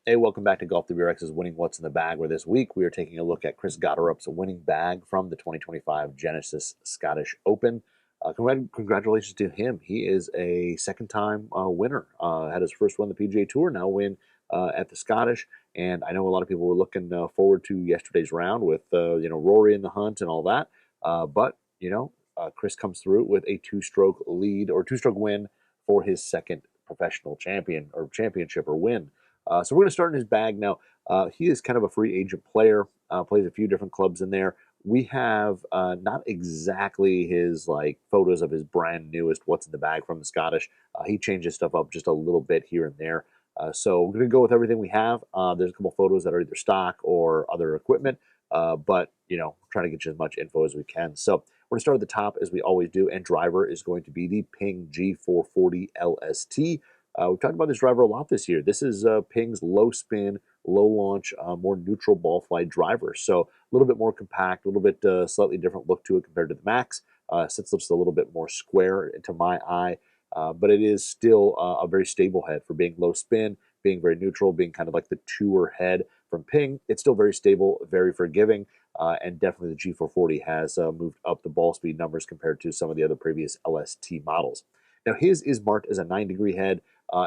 Hey, welcome back to Golf WRX's Winning What's in the Bag, where this week we are taking a look at Chris Gotterup's winning bag from the 2025 Genesis Scottish Open. Congratulations to him. He is a second-time winner. Had his first win on the PGA Tour, now win at the Scottish. And I know a lot of people were looking forward to yesterday's round with Rory in the hunt and all that. But Chris comes through with a two-stroke lead or two-stroke win for his second professional championship or win. So we're going to start in his bag now. He is kind of a free agent player, plays a few different clubs in there. We have not exactly his photos of his brand newest what's in the bag from the Scottish. He changes stuff up just a little bit here and there. So we're going to go with everything we have. There's a couple photos that are either stock or other equipment, but trying to get you as much info as we can. So we're going to start at the top as we always do, and driver is going to be the Ping G440 LST. We've talked about this driver a lot this year. This is Ping's low spin, low launch, more neutral ball flight driver. So a little bit more compact, a little bit slightly different look to it compared to the Max. Sits just a little bit more square to my eye, but it is still a very stable head for being low spin, being very neutral, being kind of like the tour head from Ping. It's still very stable, very forgiving, and definitely the G440 has moved up the ball speed numbers compared to some of the other previous LST models. Now his is marked as a 9-degree head.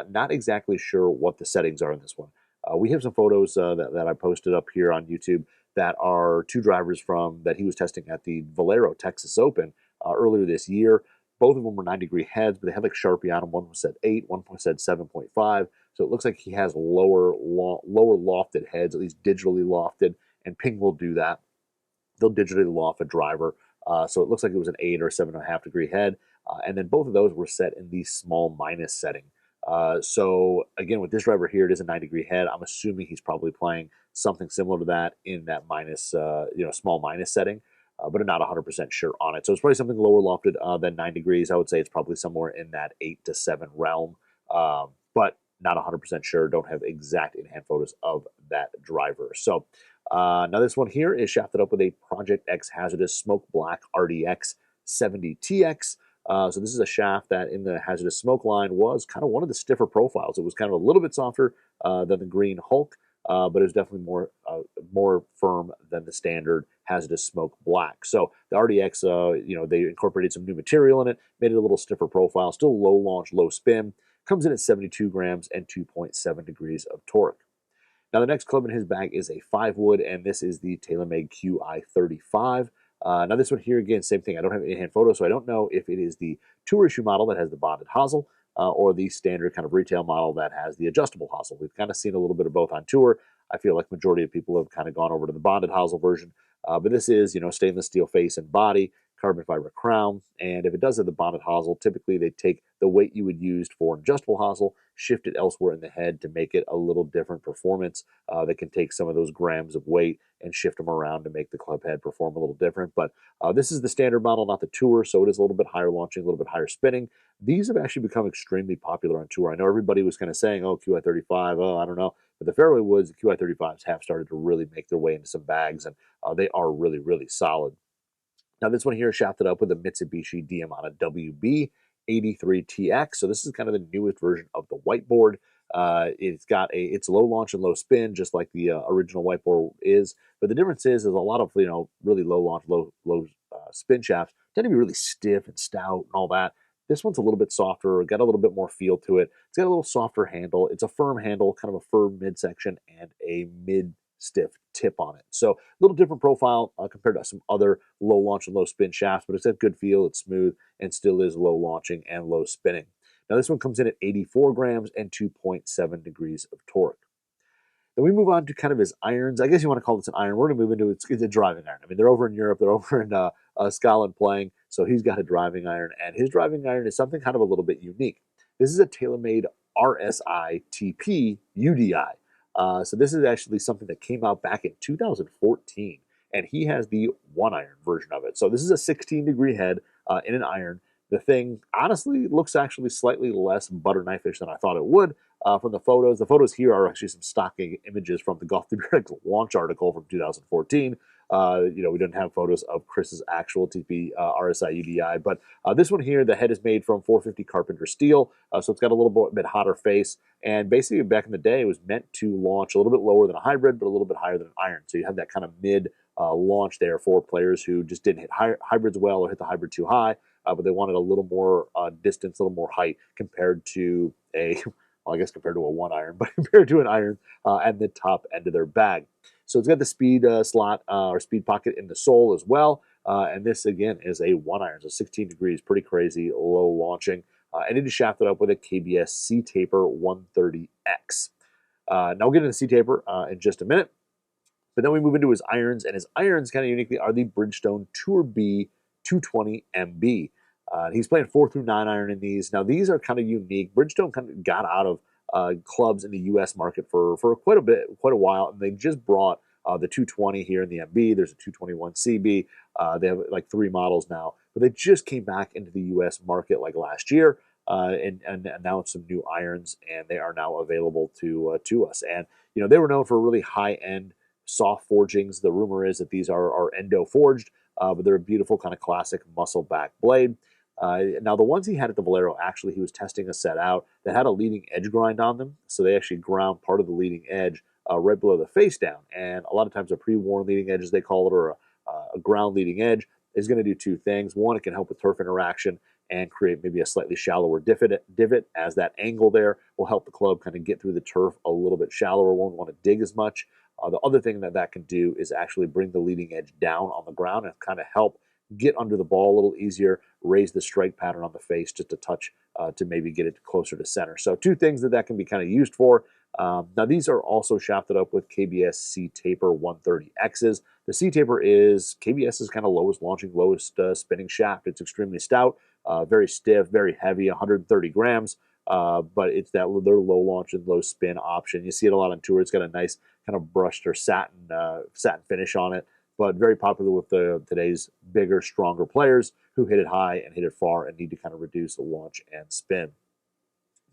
Not exactly sure what the settings are in this one. We have some photos that I posted up here on YouTube that are two drivers from that he was testing at the Valero Texas Open earlier this year. Both of them were 9-degree heads, but they had like Sharpie on them. One was set 8, one was set 7.5. So it looks like he has lower lofted heads, at least digitally lofted, and Ping will do that. They'll digitally loft a driver. So it looks like it was an 8 or 7.5 degree head. And then both of those were set in the small minus setting. So again, with this driver here, it is a 9-degree head. I'm assuming he's probably playing something similar to that in that minus, small minus setting, but I'm not 100% sure on it. So it's probably something lower lofted than 9 degrees. I would say it's probably somewhere in that 8 to 7 realm, but not 100% sure. Don't have exact in-hand photos of that driver. So now this one here is shafted up with a Project X HZRDUS Smoke Black RDX 70TX. So this is a shaft that in the HZRDUS Smoke line was kind of one of the stiffer profiles. It was kind of a little bit softer than the Green Hulk, but it was definitely more firm than the standard HZRDUS Smoke Black. So the RDX, they incorporated some new material in it, made it a little stiffer profile, still low launch, low spin, comes in at 72 grams and 2.7 degrees of torque. Now the next club in his bag is a 5-wood, and this is the TaylorMade Qi35. Now this one here, again, same thing. I don't have an in-hand photo, so I don't know if it is the tour issue model that has the bonded hosel or the standard kind of retail model that has the adjustable hosel. We've kind of seen a little bit of both on tour. I feel like majority of people have kind of gone over to the bonded hosel version, but this is, stainless steel face and body, carbon fiber crown, and if it does have the bonded hosel, typically they take the weight you would use for an adjustable hosel, shift it elsewhere in the head to make it a little different performance. They can take some of those grams of weight and shift them around to make the club head perform a little different. But this is the standard model, not the tour, so it is a little bit higher launching, a little bit higher spinning. These have actually become extremely popular on tour. I know everybody was kind of saying, oh, Qi35, oh, I don't know. But the Fairway woods, the Qi35s have started to really make their way into some bags, and they are really, really solid. Now this one here is shafted up with a Mitsubishi Diamana WB83TX. So this is kind of the newest version of the whiteboard. It's low launch and low spin, just like the original whiteboard is. But the difference is a lot of really low launch, low spin shafts tend to be really stiff and stout and all that. This one's a little bit softer, got a little bit more feel to it. It's got a little softer handle. It's a firm handle, kind of a firm midsection, and a mid-stiff tip on it. So a little different profile compared to some other low launch and low spin shafts, but it's got good feel, it's smooth, and still is low launching and low spinning. Now this one comes in at 84 grams and 2.7 degrees of torque. Then we move on to kind of his irons. I guess you want to call this an iron. We're going to move into it's a driving iron. I mean, they're over in Europe. They're over in Scotland playing. So he's got a driving iron. And his driving iron is something kind of a little bit unique. This is a TaylorMade RSi TP UDI. So this is actually something that came out back in 2014. And he has the 1-iron version of it. So this is a 16-degree head in an iron. The thing, honestly, looks actually slightly less butter knife-ish than I thought it would from the photos. The photos here are actually some stock images from the Golf WRX launch article from 2014. We didn't have photos of Chris's actual TP RSi UDI, but this one here, the head is made from 450 Carpenter steel, so it's got a little bit hotter face. And basically, back in the day, it was meant to launch a little bit lower than a hybrid, but a little bit higher than an iron. So you had that kind of mid launch there for players who just didn't hit hybrids well or hit the hybrid too high, but they wanted a little more distance, a little more height compared to well, I guess compared to a one iron, but compared to an iron at the top end of their bag. So it's got the speed slot or speed pocket in the sole as well. And this, again, is a one iron, so 16 degrees, pretty crazy, low launching. And it is shafted up with a KBS C-Taper 130X. Now we'll get into the C-Taper in just a minute. But then we move into his irons, and his irons kind of uniquely are the Bridgestone Tour B 220 MB. He's playing 4 through 9 iron in these. Now, these are kind of unique. Bridgestone kind of got out of clubs in the U.S. market for quite a while, and they just brought the 220 here in the MB. There's a 221 CB. They have like 3 models now, but they just came back into the U.S. market like last year and announced some new irons, and they are now available to us. And they were known for really high-end soft forgings. The rumor is that these are endo forged, but they're a beautiful kind of classic muscle back blade. Now, the ones he had at the Valero, actually, he was testing a set out that had a leading edge grind on them. So they actually ground part of the leading edge right below the face down. And a lot of times a pre-worn leading edge, as they call it, or a ground leading edge, is going to do 2 things. One, it can help with turf interaction and create maybe a slightly shallower divot, as that angle there will help the club kind of get through the turf a little bit shallower, won't want to dig as much. The other thing that can do is actually bring the leading edge down on the ground and kind of help get under the ball a little easier, raise the strike pattern on the face just a touch to maybe get it closer to center. So 2 things that can be kind of used for. Now, these are also shafted up with KBS C-Taper 130Xs. The C-Taper is KBS's kind of lowest spinning shaft. It's extremely stout, very stiff, very heavy, 130 grams. But it's their low launch and low spin option. You see it a lot on tour. It's got a nice kind of brushed or satin finish on it, but very popular with today's bigger, stronger players who hit it high and hit it far and need to kind of reduce the launch and spin.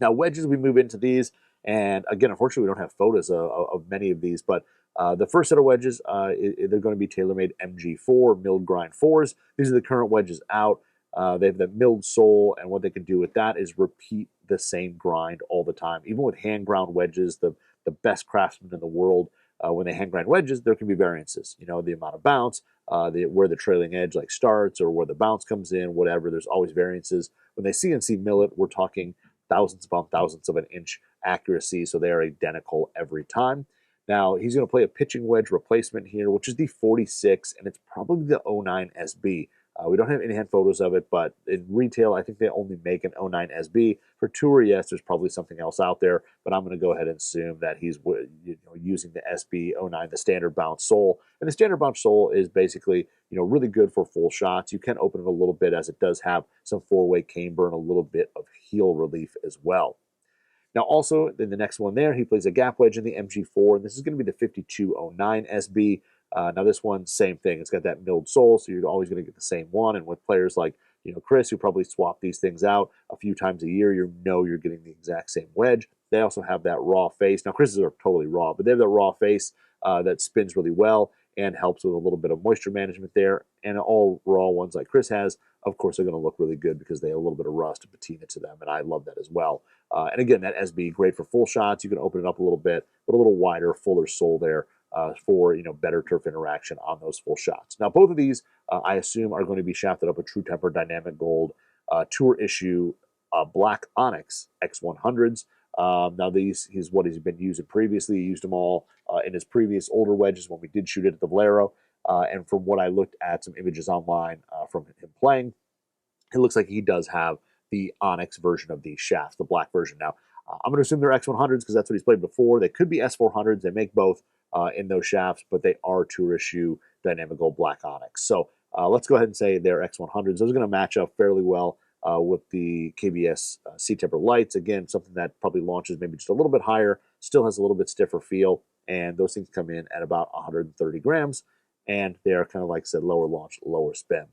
Now, wedges, we move into these, and again, unfortunately, we don't have photos of many of these, but the first set of wedges, they're going to be TaylorMade MG4 milled grind 4s. These are the current wedges out. They have the milled sole, and what they can do with that is repeat the same grind all the time. Even with hand ground wedges, the best craftsmen in the world, when they hand grind wedges, there can be variances. The amount of bounce, where the trailing edge like starts, or where the bounce comes in, whatever. There's always variances. When they CNC mill it, we're talking thousandths upon thousandths of an inch accuracy, so they are identical every time. Now, he's going to play a pitching wedge replacement here, which is the 46, and it's probably the 09 SB. We don't have any hand photos of it, but in retail, I think they only make an 09 SB. For tour, yes, there's probably something else out there, but I'm going to go ahead and assume that he's using the SB 09, the standard bounce sole. And the standard bounce sole is basically really good for full shots. You can open it a little bit, as it does have some 4-way camber and a little bit of heel relief as well. Now, also, in the next one there, he plays a gap wedge in the MG4, and this is going to be the 5209 SB. Now, this one, same thing. It's got that milled sole, so you're always going to get the same one. And with players like Chris, who probably swap these things out a few times a year, you're getting the exact same wedge. They also have that raw face. Now, Chris's are totally raw, but they have that raw face that spins really well and helps with a little bit of moisture management there. And all raw ones like Chris has, of course, are going to look really good because they have a little bit of rust and patina to them, and I love that as well. And again, that SB, great for full shots. You can open it up a little bit, but a little wider, fuller sole there for better turf interaction on those full shots. Now, both of these, I assume, are going to be shafted up with True Temper Dynamic Gold Tour Issue Black Onyx X100s. Now, these is what he's been using previously. He used them all in his previous older wedges when we did shoot it at the Valero. And from what I looked at some images online from him playing, it looks like he does have the Onyx version of these shafts, the black version. Now, I'm going to assume they're X100s because that's what he's played before. They could be S400s. They make both in those shafts, but they are Tour Issue Dynamic Gold Black Onyx. So let's go ahead and say they're X100s. Those are going to match up fairly well with the KBS C-Taper lights. Again, something that probably launches maybe just a little bit higher, still has a little bit stiffer feel, and those things come in at about 130 grams, and they are kind of, like I said, lower launch, lower spin.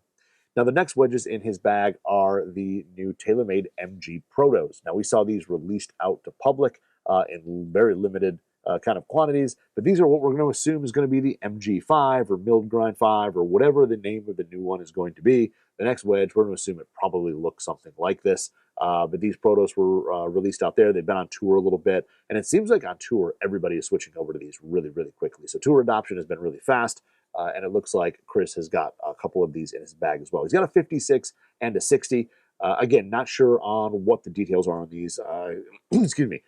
Now, the next wedges in his bag are the new TaylorMade MG Protos. Now, we saw these released out to public in very limited kind of quantities, but these are what we're going to assume is going to be the MG5 or milled grind 5 or whatever the name of the new one is going to be. The next wedge, we're going to assume it probably looks something like this. But these Protos were released out there. They've been on tour a little bit, and it seems like on tour, everybody is switching over to these really, really quickly. So tour adoption has been really fast, and it looks like Chris has got a couple of these in his bag as well. He's got a 56 and a 60. Again, not sure on what the details are on these. Excuse me.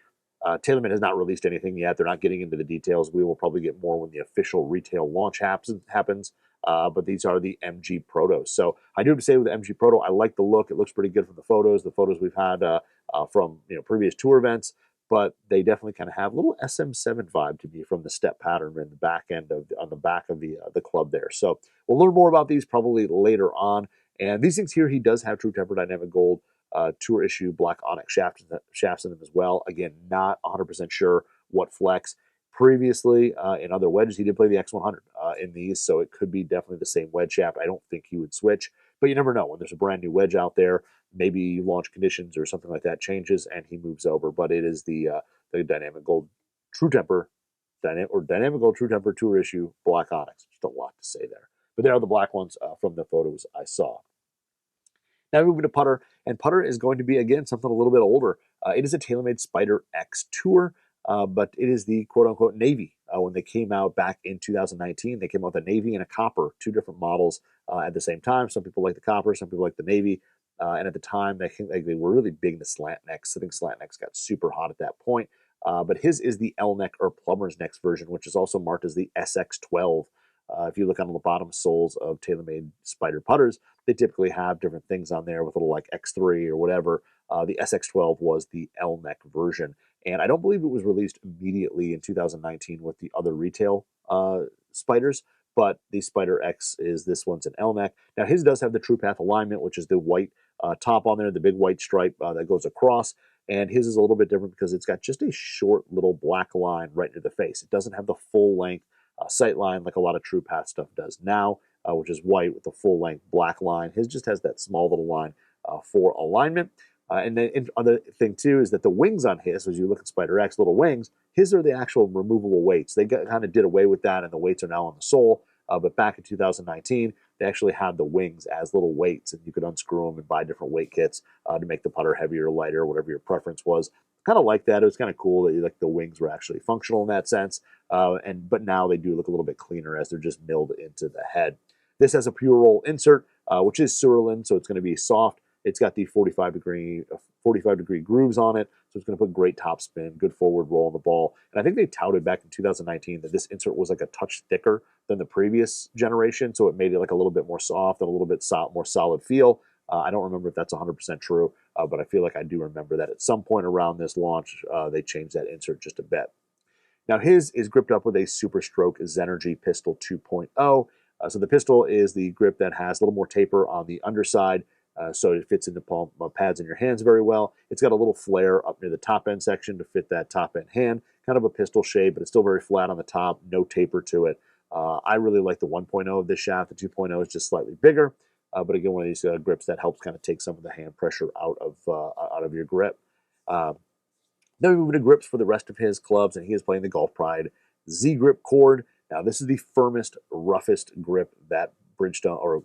TaylorMade has not released anything yet. They're not getting into the details. We will probably get more when the official retail launch happens. But these are the MG Protos. So I do have to say with the MG Proto, I like the look. It looks pretty good from the photos we've had from previous tour events. But they definitely kind of have a little SM7 vibe to me from the step pattern in the back end on the back of the club there. So we'll learn more about these probably later on. And these things here, he does have True Temper Dynamic Gold tour issue black onyx shafts in them as well. Again, not 100% sure what flex. Previously, in other wedges, he did play the X100 in these, so it could be definitely the same wedge shaft. I don't think he would switch, but you never know. When there's a brand new wedge out there, maybe launch conditions or something like that changes and he moves over. But it is the Dynamic Gold True Temper, Dynamic Gold True Temper Tour issue black onyx. Just a lot to say there. But there are the black ones from the photos I saw. Now moving to putter, and putter is going to be, again, something a little bit older. It is a TaylorMade Spider X Tour, but it is the quote-unquote navy. When they came out back in 2019, they came out with a navy and a copper, two different models at the same time. Some people like the copper, some people like the navy. And at the time, they were really big in the slant necks. I think slant necks got super hot at that point. But his is the L neck or plumber's necks version, which is also marked as the SX12. If you look on the bottom soles of TaylorMade Spider putters, they typically have different things on there with a little like X3 or whatever. The SX12 was the L neck version. And I don't believe it was released immediately in 2019 with the other retail Spiders, but the Spider X this one's an L neck. Now his does have the True Path alignment, which is the white top on there, the big white stripe that goes across. And his is a little bit different because it's got just a short little black line right into the face. It doesn't have the full length sight line like a lot of True Path stuff does now, which is white with the full length black line. His just has that small little line for alignment. And then other thing too is that the wings on his, as you look at Spider X, little wings, his are the actual removable weights. They kind of did away with that, and the weights are now on the sole. But back in 2019, they actually had the wings as little weights, and you could unscrew them and buy different weight kits to make the putter heavier or lighter, whatever your preference was. Kind of like that. It was kind of cool that the wings were actually functional in that sense. But now they do look a little bit cleaner as they're just milled into the head. This has a pure roll insert, which is Surlyn, so it's going to be soft. It's got the 45 degree grooves on it, so it's going to put great top spin, good forward roll on the ball. And I think they touted back in 2019 that this insert was like a touch thicker than the previous generation, so it made it like a little bit more soft and a little bit more solid feel. I don't remember if that's 100% true, but I feel like I do remember that at some point around this launch, they changed that insert just a bit. Now his is gripped up with a SuperStroke Zenergy Pistol 2.0. So the pistol is the grip that has a little more taper on the underside, so it fits into palm pads in your hands very well. It's got a little flare up near the top end section to fit that top end hand. Kind of a pistol shape, but it's still very flat on the top, no taper to it. I really like the 1.0 of this shaft. The 2.0 is just slightly bigger, but again, one of these grips that helps kind of take some of the hand pressure out of your grip. Then we move to grips for the rest of his clubs, and he is playing the Golf Pride Z Grip cord. Now, this is the firmest, roughest grip that Bridgestone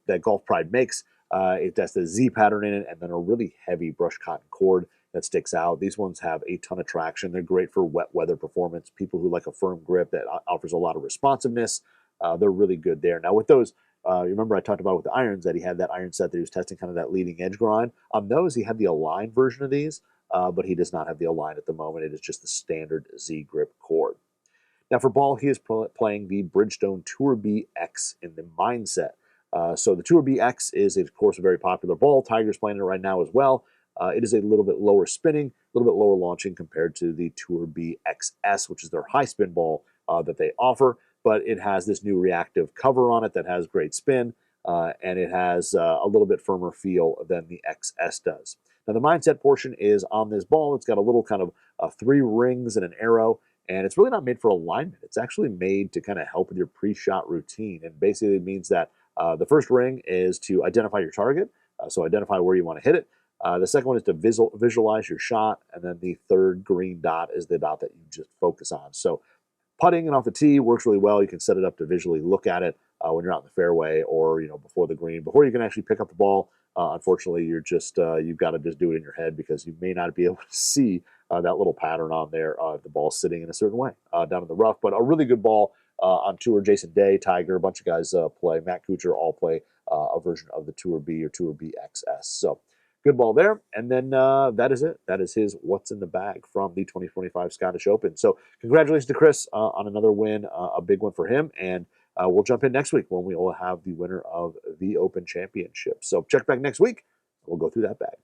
that Golf Pride makes. It has the Z pattern in it, and then a really heavy brushed cotton cord that sticks out. These ones have a ton of traction. They're great for wet weather performance. People who like a firm grip that offers a lot of responsiveness, they're really good there. Now, with those, you remember I talked about with the irons that he had that iron set that he was testing kind of that leading edge grind. On those, he had the Align version of these, but he does not have the Align at the moment. It is just the standard Z grip cord. Now for ball, he is playing the Bridgestone Tour B X in the Mindset. So the Tour B X is, of course, a very popular ball. Tiger's playing it right now as well. It is a little bit lower spinning, a little bit lower launching compared to the Tour B XS, which is their high spin ball that they offer. But it has this new reactive cover on it that has great spin, and it has a little bit firmer feel than the XS does. Now the Mindset portion is on this ball. It's got a little kind of 3 rings and an arrow. And it's really not made for alignment. It's actually made to kind of help with your pre-shot routine. And basically it means that the first ring is to identify your target, so identify where you want to hit it. The second one is to visualize your shot, and then the third green dot is the dot that you just focus on. So putting and off the tee works really well. You can set it up to visually look at it when you're out in the fairway, or before the green, before you can actually pick up the ball. Unfortunately, you've got to just do it in your head, because you may not be able to see that little pattern on there if the ball's sitting in a certain way down in the rough. But a really good ball on tour. Jason Day, Tiger, a bunch of guys play. Matt Kuchar all play a version of the Tour B or Tour B XS. So good ball there. And then that is it. That is his What's in the Bag from the 2025 Scottish Open. So congratulations to Chris on another win, a big one for him. And we'll jump in next week when we will have the winner of the Open Championship. So check back next week. We'll go through that bag.